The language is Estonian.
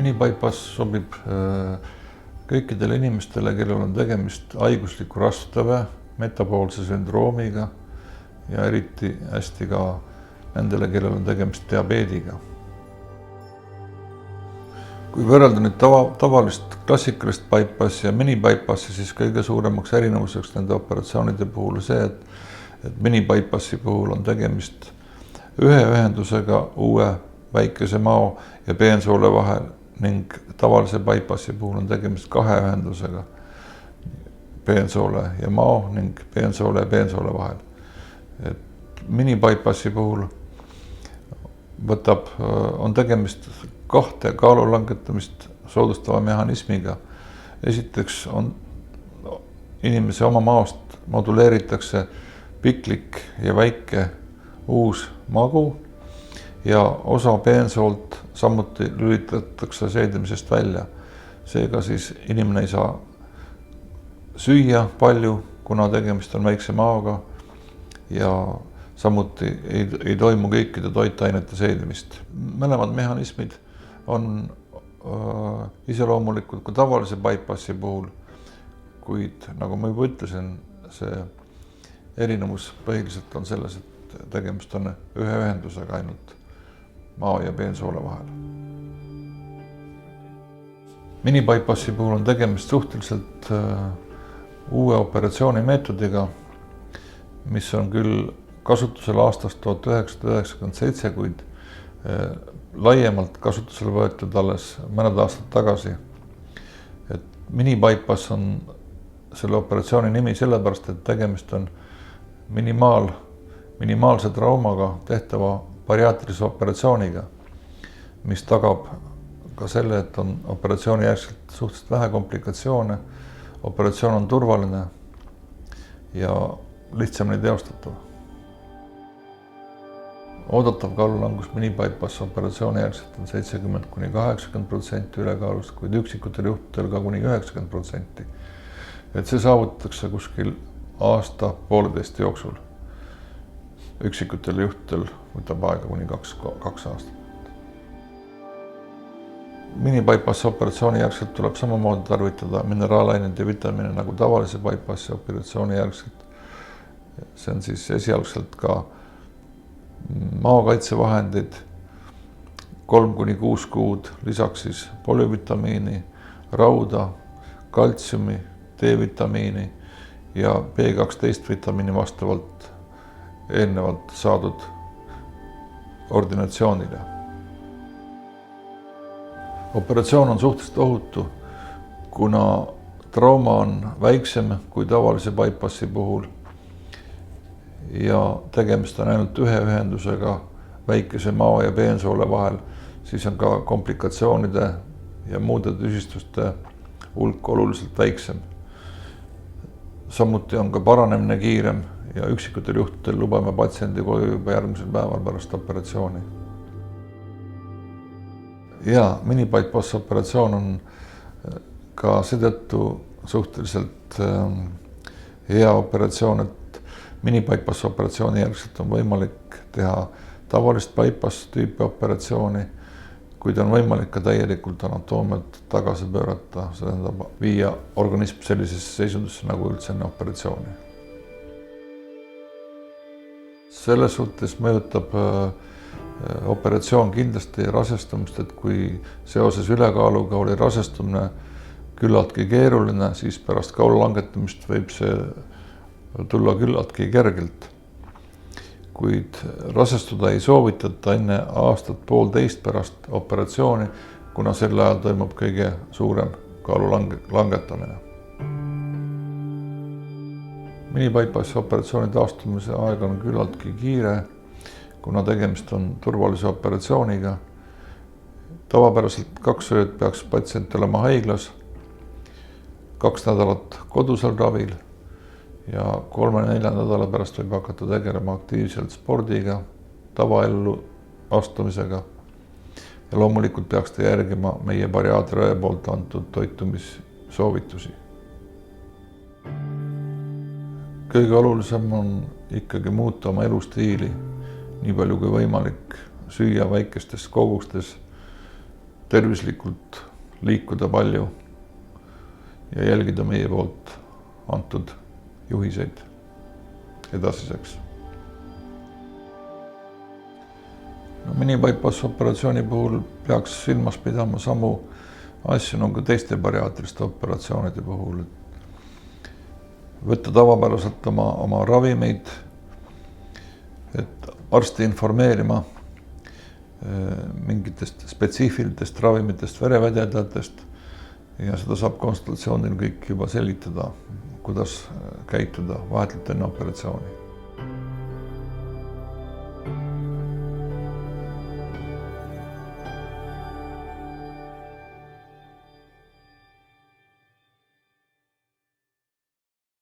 Minibypass sobib kõikidele inimestele, kellel on tegemist haigusliku rasvtõve, metaboolse sündroomiga ja eriti hästi ka nendele, kellel on tegemist diabeediga. Kui võrrelda nüüd tavalist klassikalist bypassi ja minibypassi, siis kõige suuremaks erinevuseks nende operatsioonide puhul see, et minibypassi puhul on tegemist ühe ühendusega uue väikese mao ja peensoole vahel ning tavalise bypassi puhul on tegemist kahe ühendusega peensoole ja mao ning peensoole ja peensoole vahel. Minibypassi puhul on tegemist kahte kaalu langetamist soodustava mehhanismiga. Esiteks on inimese oma maost moduleeritakse piklik ja väike uus magu ja osa peensoolt samuti lülitatakse seedimisest välja. Seega siis inimene ei saa süüa palju, kuna tegemist on väikse maoga ja samuti ei toimu kõikide toitainete seedimist. Mõlemad mehhanismid on iseloomulikud ka tavalise bypassi puhul, kuid nagu ma juba ütlesin, see erinevus põhiliselt on selles, et tegemist on ühe ühendusega ainult mao ja peensoole vahel. Minibypassi puhul on tegemist suhteliselt uue operatsioonimeetodiga, mis on küll kasutusel aastast 1997, kuid laiemalt kasutusele võetud alles mõned aastad tagasi. Minibypass on selle operatsiooni nimi sellepärast, et tegemist on minimaalse traumaga tehtava bariaatrilise operatsiooniga, mis tagab ka selle, et on operatsiooni järgselt suhteliselt vähe komplikatsioone, operatsioon on turvaline ja lihtsamini teostatav. Oodatav kaalulangus minibypass operatsiooni järgselt on 70–80% ülekaalust, kuid üksikutel juhtudel ka kuni 90%. See saavutatakse kuskil aasta-poolteist jooksul. Üksikutel juhtudel võtab aega kuni 2 aastat. Minibypass operatsiooni järgselt tuleb samamoodi tarvitada mineraalaineid ja vitamiine nagu tavalise bypassi operatsiooni järgselt. See on siis esialgselt ka maokaitsevahendid 3–6 kuud, lisaks siis polüvitamiini, rauda, kaltsiumi, D-vitamiini ja B12 vitamiini vastavalt eelnevalt saadud ordinatsioonile. Operatsioon on suhteliselt ohutu, kuna trauma on väiksem kui tavalise bypassi puhul ja tegemist on ainult ühe ühendusega väikese mao ja peensoole vahel, siis on ka komplikatsioonide ja muude tüsistuste hulk oluliselt väiksem. Samuti on ka paranemine kiirem ja üksikutel juhtudel lubame patsiendi koju juba järgmisel päeval pärast operatsiooni. Ja minibypass operatsioon on ka seetõttu suhteliselt hea operatsioon, et minibypass operatsiooni järgselt on võimalik teha tavalist bypass tüüpi operatsiooni, kuid on võimalik ka täielikult anatoomiat tagasi pöörata, see tähendab viia organism sellisesse seisundisse nagu üldse enne operatsiooni. Selles suhtes mõjutab operatsioon kindlasti rasestumist, et kui seoses ülekaaluga oli rasestumine küllaltki keeruline, siis pärast kaalu langetamist võib see tulla küllaltki kergelt. Kuid rasestuda ei soovitata enne aastat-poolteist pärast operatsiooni, kuna sel ajal toimub kõige suurem kaalu langetamine. Minibypassi operatsiooni taastumise aeg on küllaltki kiire, kuna tegemist on turvalise operatsiooniga. Tavapäraselt 2 ööd peaks patsient olema haiglas, 2 nädalat kodusel ravil ja 3–4 nädala pärast võib hakata tegelema aktiivselt spordiga, tavaellu astumisega ja loomulikult peaks ta järgima meie bariaatriõe poolt antud toitumissoovitusi. Kõige olulisem on ikkagi muuta oma elustiili, nii palju kui võimalik süüa väikestes kogustes, tervislikult liikuda palju ja jälgida meie poolt antud juhiseid edasiseks. No, minibypass operatsiooni puhul peaks silmas pidama samu asju nagu teiste bariaatriliste operatsioonide puhul. Võtta tavapäraselt oma ravimeid, et arsti informeerima mingitest spetsiifilistest ravimitest, verevädedatest ja seda saab konsultatsioonil kõik juba selgitada, kuidas käituda vahetult enne operatsiooni.